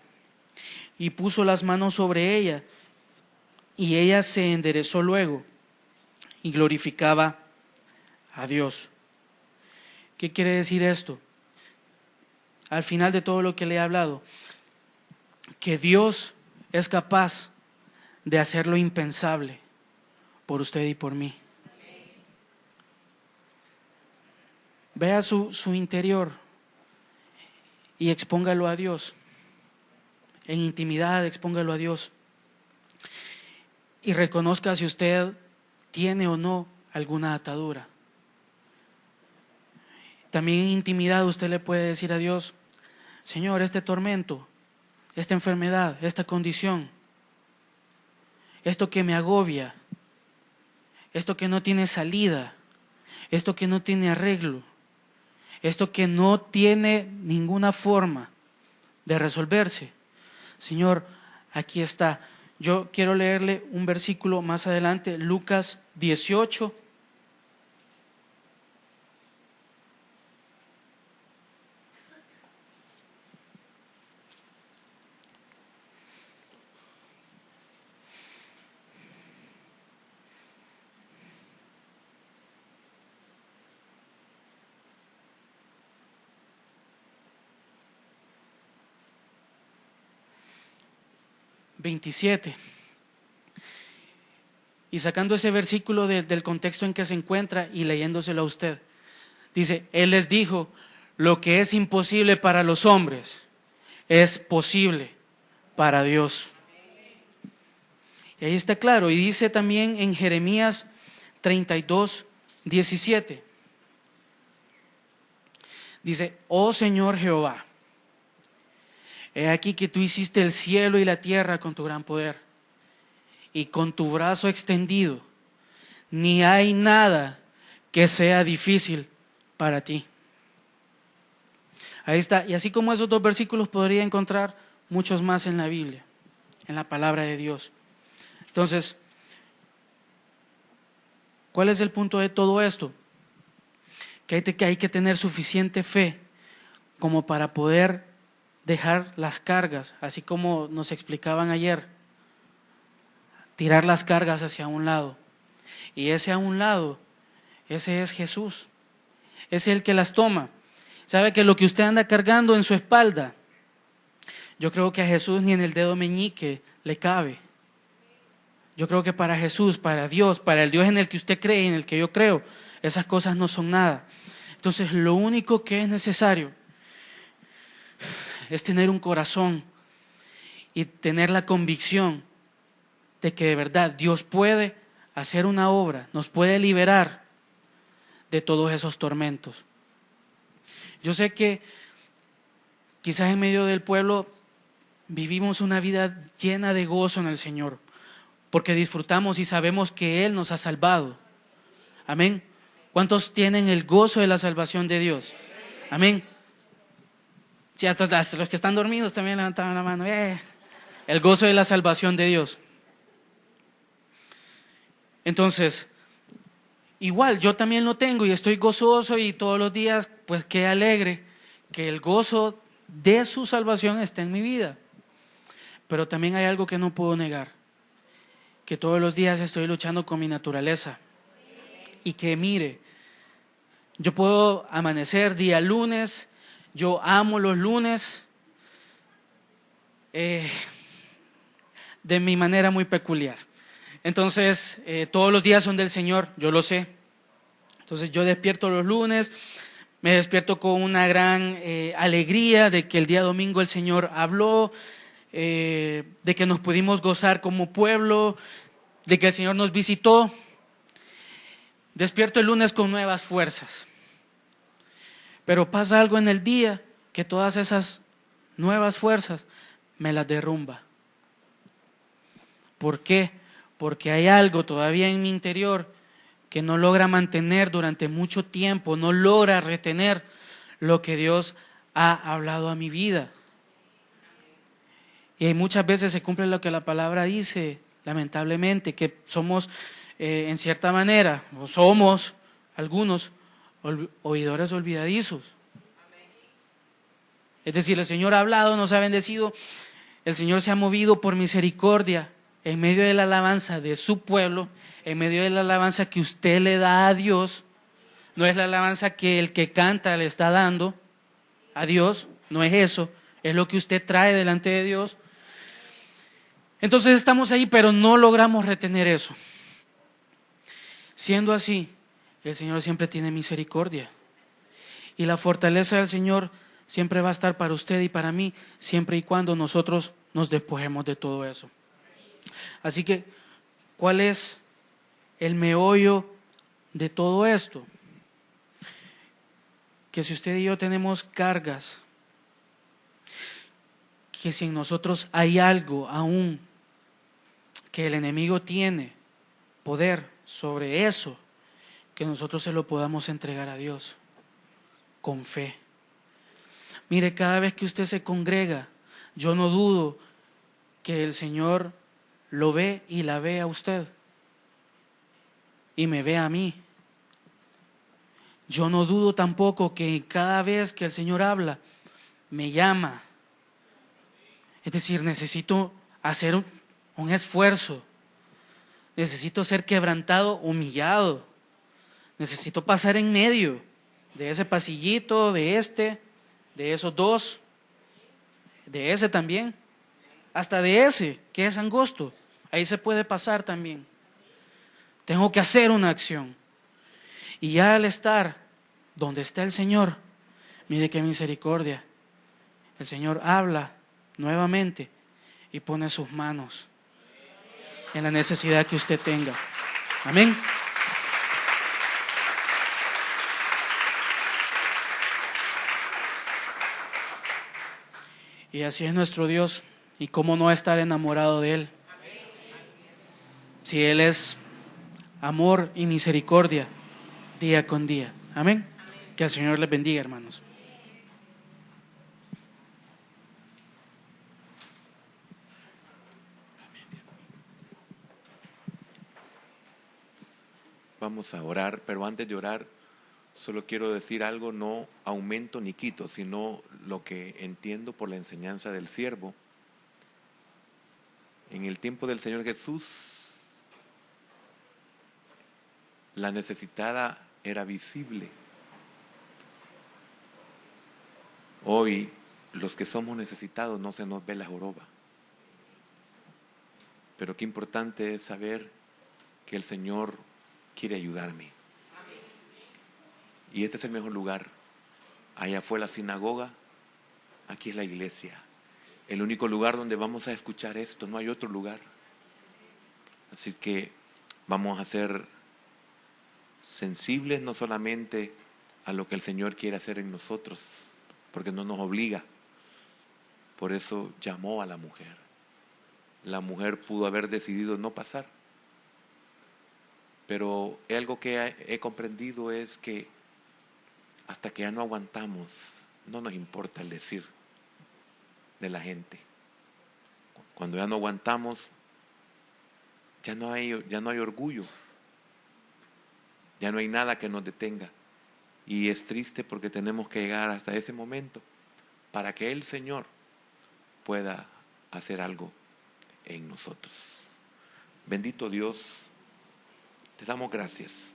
Y puso las manos sobre ella, y ella se enderezó luego y glorificaba a Dios. ¿Qué quiere decir esto? Al final de todo lo que le he hablado, que Dios es capaz de hacer lo impensable por usted y por mí. Vea su interior y expóngalo a Dios. En intimidad, expóngalo a Dios. Y reconozca si usted tiene o no alguna atadura. También en intimidad usted le puede decir a Dios, Señor, este tormento, esta enfermedad, esta condición, esto que me agobia, esto que no tiene salida, esto que no tiene arreglo, esto que no tiene ninguna forma de resolverse. Señor, aquí está. Yo quiero leerle un versículo más adelante, Lucas 18. ...27... y sacando ese versículo del contexto en que se encuentra y leyéndoselo a usted, dice, Él les dijo, lo que es imposible para los hombres es posible para Dios. Y ahí está claro, y dice también en Jeremías 32, 17, dice, oh Señor Jehová, he aquí que tú hiciste el cielo y la tierra con tu gran poder y con tu brazo extendido, ni hay nada que sea difícil para ti. Ahí está, y así como esos dos versículos podría encontrar muchos más en la Biblia, en la palabra de Dios. Entonces, ¿cuál es el punto de todo esto? Que hay que tener suficiente fe como para poder dejar las cargas, así como nos explicaban ayer, tirar las cargas hacia un lado. Y ese a un lado, ese es Jesús. Es el que las toma. ¿Sabe que lo que usted anda cargando en su espalda, yo creo que a Jesús ni en el dedo meñique le cabe? Yo creo que para Jesús, para Dios, para el Dios en el que usted cree y en el que yo creo, esas cosas no son nada. Entonces, lo único que es necesario es tener un corazón y tener la convicción de que de verdad Dios puede hacer una obra, nos puede liberar de todos esos tormentos. Yo sé que quizás en medio del pueblo vivimos una vida llena de gozo en el Señor, porque disfrutamos y sabemos que Él nos ha salvado. Amén. ¿Cuántos tienen el gozo de la salvación de Dios? Amén. Sí, hasta los que están dormidos también levantaron la mano. El gozo de la salvación de Dios. Entonces, igual yo también lo tengo y estoy gozoso y todos los días, pues qué alegre que el gozo de su salvación está en mi vida. Pero también hay algo que no puedo negar, que todos los días estoy luchando con mi naturaleza. Y que mire, yo puedo amanecer día lunes, yo amo los lunes, de mi manera muy peculiar. Entonces, todos los días son del Señor, yo lo sé. Entonces yo despierto los lunes, me despierto con una gran alegría de que el día domingo el Señor habló, de que nos pudimos gozar como pueblo, de que el Señor nos visitó. Despierto el lunes con nuevas fuerzas. Pero pasa algo en el día que todas esas nuevas fuerzas me las derrumba. ¿Por qué? Porque hay algo todavía en mi interior que no logra mantener durante mucho tiempo, no logra retener lo que Dios ha hablado a mi vida. Y muchas veces se cumple lo que la palabra dice, lamentablemente, que somos, en cierta manera, o somos algunos oidores olvidadizos. Es decir, el Señor ha hablado, nos ha bendecido, el Señor se ha movido por misericordia en medio de la alabanza de su pueblo, en medio de la alabanza que usted le da a Dios. No es la alabanza que el que canta le está dando a Dios, no es eso, es lo que usted trae delante de Dios. Entonces estamos ahí, pero no logramos retener eso. Siendo así, el Señor siempre tiene misericordia. Y la fortaleza del Señor siempre va a estar para usted y para mí, siempre y cuando nosotros nos despojemos de todo eso. Así que, ¿cuál es el meollo de todo esto? Que si usted y yo tenemos cargas, que si en nosotros hay algo aún que el enemigo tiene poder sobre eso, que nosotros se lo podamos entregar a Dios con fe. Mire, cada vez que usted se congrega, yo no dudo que el Señor lo ve y la ve a usted y me ve a mí. Yo no dudo tampoco que cada vez que el Señor habla, me llama. Es decir, necesito hacer un esfuerzo. Necesito ser quebrantado, humillado. Necesito pasar en medio de ese pasillito, de esos dos, de ese también, hasta de ese, que es angosto. Ahí se puede pasar también. Tengo que hacer una acción. Y ya al estar donde está el Señor, mire qué misericordia. El Señor habla nuevamente y pone sus manos en la necesidad que usted tenga. Amén. Y así es nuestro Dios. ¿Y cómo no estar enamorado de Él? Si Él es amor y misericordia día con día. Amén. Que el Señor les bendiga, hermanos. Vamos a orar, pero antes de orar, solo quiero decir algo, no aumento ni quito, sino lo que entiendo por la enseñanza del siervo. En el tiempo del Señor Jesús, la necesitada era visible. Hoy, los que somos necesitados no se nos ve la joroba. Pero qué importante es saber que el Señor quiere ayudarme. Y este es el mejor lugar. Allá fue la sinagoga, aquí es la iglesia. El único lugar donde vamos a escuchar esto, no hay otro lugar. Así que vamos a ser sensibles no solamente a lo que el Señor quiere hacer en nosotros, porque no nos obliga. Por eso llamó a la mujer. La mujer pudo haber decidido no pasar. Pero algo que he comprendido es que hasta que ya no aguantamos, no nos importa el decir de la gente. Cuando ya no aguantamos, ya no hay orgullo, ya no hay nada que nos detenga. Y es triste porque tenemos que llegar hasta ese momento para que el Señor pueda hacer algo en nosotros. Bendito Dios, te damos gracias,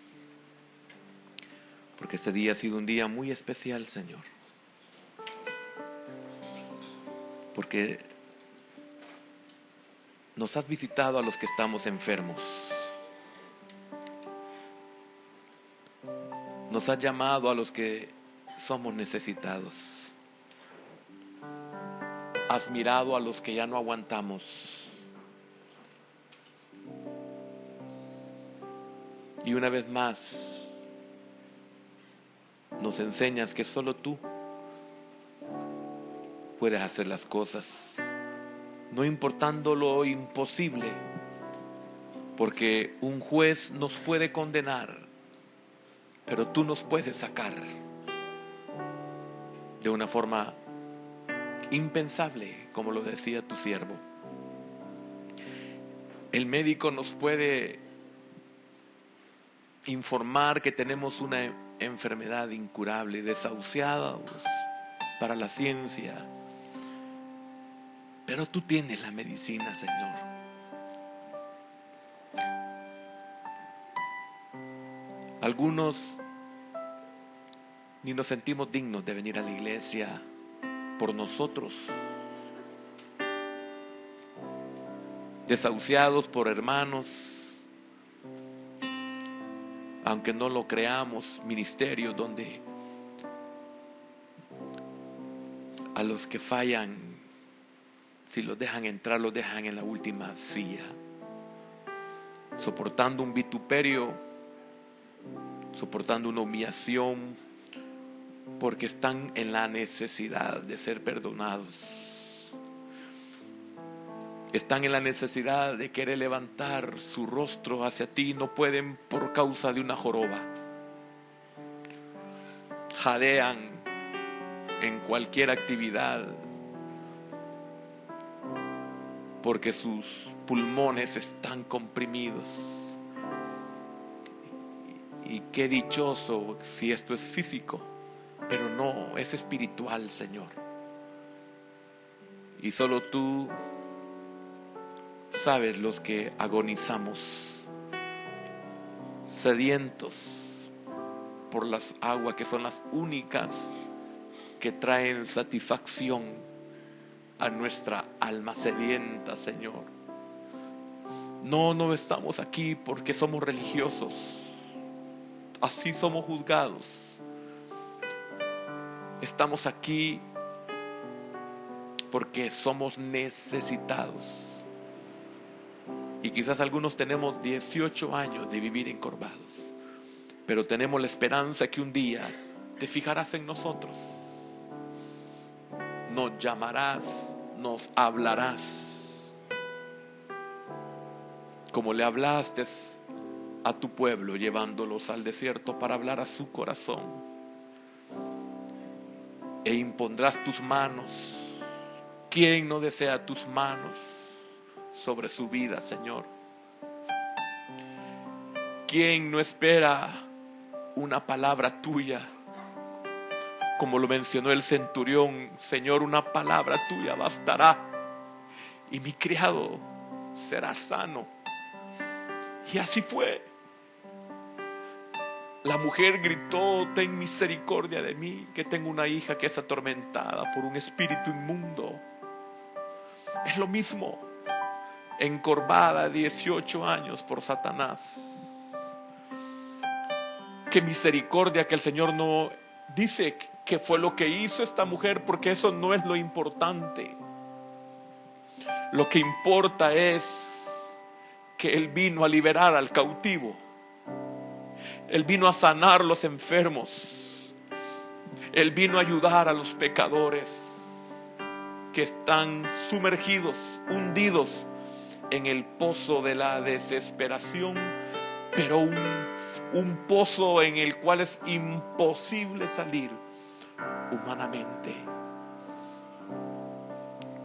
porque este día ha sido un día muy especial, Señor. Porque nos has visitado a los que estamos enfermos. Nos has llamado a los que somos necesitados. Has mirado a los que ya no aguantamos. Y una vez más, nos enseñas que solo tú puedes hacer las cosas, no importando lo imposible, porque un juez nos puede condenar, pero tú nos puedes sacar de una forma impensable, como lo decía tu siervo. El médico nos puede informar que tenemos una enfermedad incurable, desahuciados para la ciencia, pero tú tienes la medicina, Señor. Algunos ni nos sentimos dignos de venir a la iglesia por nosotros, desahuciados por hermanos, aunque no lo creamos, ministerios donde a los que fallan, si los dejan entrar, los dejan en la última silla, soportando un vituperio, soportando una humillación, porque están en la necesidad de ser perdonados. Están en la necesidad de querer levantar su rostro hacia ti, no pueden por causa de una joroba. Jadean en cualquier actividad porque sus pulmones están comprimidos. Y qué dichoso si esto es físico, pero no, es espiritual, Señor. Y solo tú sabes los que agonizamos, sedientos por las aguas que son las únicas que traen satisfacción a nuestra alma sedienta, Señor. No estamos aquí porque somos religiosos, así somos juzgados. Estamos aquí porque somos necesitados. Y quizás algunos tenemos 18 años de vivir encorvados, pero tenemos la esperanza que un día te fijarás en nosotros, nos llamarás, nos hablarás, como le hablaste a tu pueblo llevándolos al desierto para hablar a su corazón, e impondrás tus manos. ¿Quién no desea tus manos sobre su vida, Señor? ¿Quién no espera una palabra tuya? Como lo mencionó el centurión, Señor, una palabra tuya bastará y mi criado será sano. Y así fue. La mujer gritó: ten misericordia de mí, que tengo una hija que es atormentada por un espíritu inmundo. Es lo mismo, encorvada 18 años por Satanás. Qué misericordia que el Señor no dice qué fue lo que hizo esta mujer, porque eso no es lo importante. Lo que importa es que Él vino a liberar al cautivo. Él vino a sanar los enfermos. Él vino a ayudar a los pecadores que están sumergidos, hundidos en el pozo de la desesperación, pero un pozo en el cual es imposible salir humanamente.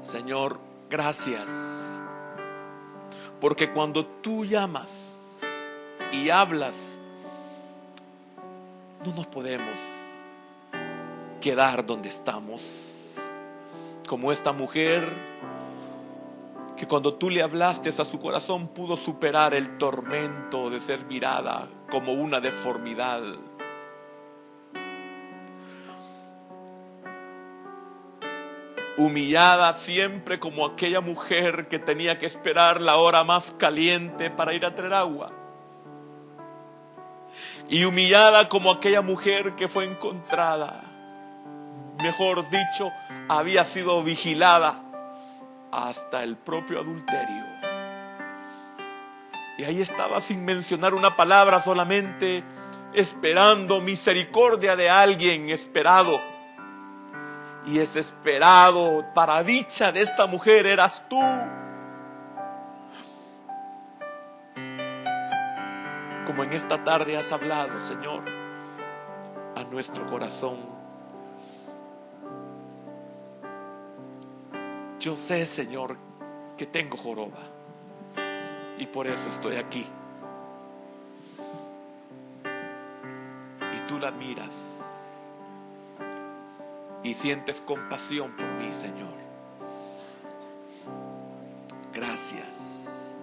Señor, gracias, porque cuando tú llamas y hablas, no nos podemos quedar donde estamos, como esta mujer que cuando tú le hablaste a su corazón pudo superar el tormento de ser mirada como una deformidad. Humillada siempre como aquella mujer que tenía que esperar la hora más caliente para ir a traer agua. Y humillada como aquella mujer que fue encontrada, mejor dicho, había sido vigilada hasta el propio adulterio. Y ahí estaba sin mencionar una palabra, solamente esperando misericordia de alguien esperado. Y ese esperado, para dicha de esta mujer, eras tú. Como en esta tarde has hablado, Señor, a nuestro corazón. Yo sé, Señor, que tengo joroba y por eso estoy aquí. Y tú la miras y sientes compasión por mí, Señor. Gracias.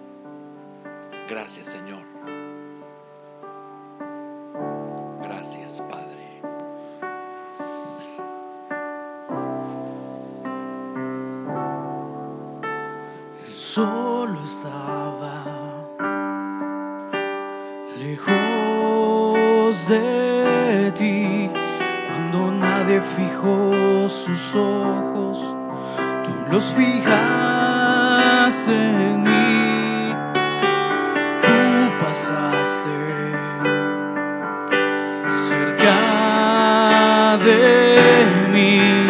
Gracias, Señor. Gracias, Padre. Solo estaba lejos de ti, cuando nadie fijó sus ojos, tú los fijaste en mí. Tú pasaste cerca de mí,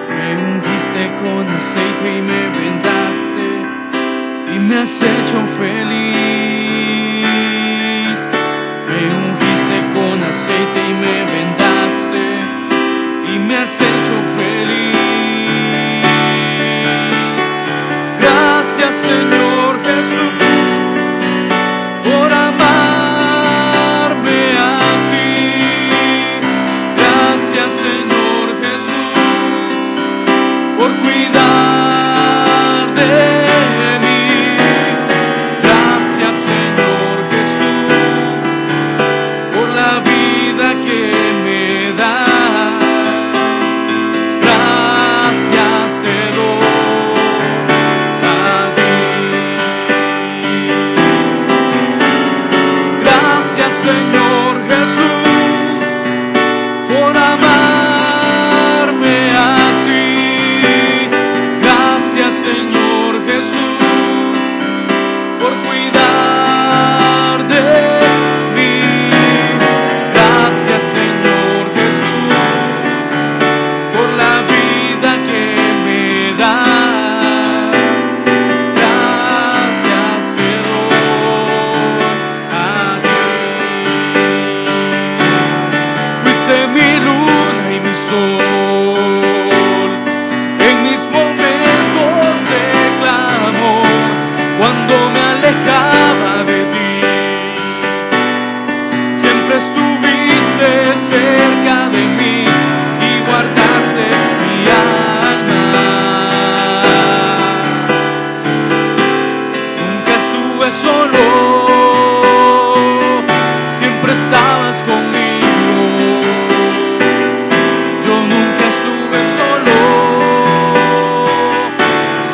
me ungiste con aceite y me vendaste, y me has hecho feliz. Me ungiste con aceite y me vendaste, y me has hecho feliz. Gracias, Señor Jesús, por amarme así. Gracias, Señor Jesús, por cuidar de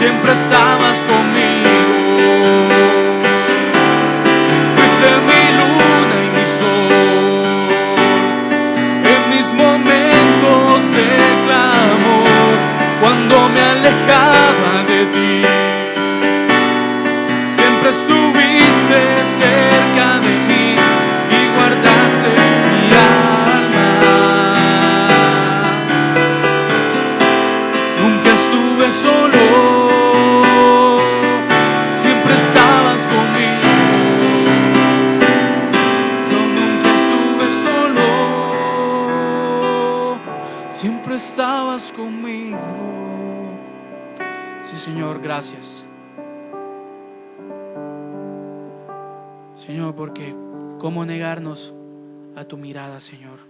siempre estabas conmigo. siempre estuviste cerca de mí y guardaste mi alma. Nunca estuve solo, siempre estabas conmigo. Yo nunca estuve solo, siempre estabas conmigo. Sí, Señor, gracias. Señor, porque ¿cómo negarnos a tu mirada, Señor?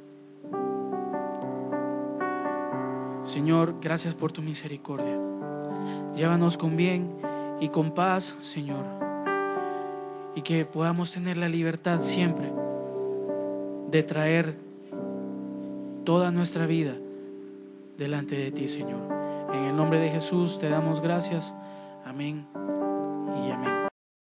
Señor, gracias por tu misericordia. Llévanos con bien y con paz, Señor, y que podamos tener la libertad siempre de traer toda nuestra vida delante de ti, Señor. En el nombre de Jesús te damos gracias. Amén y amén.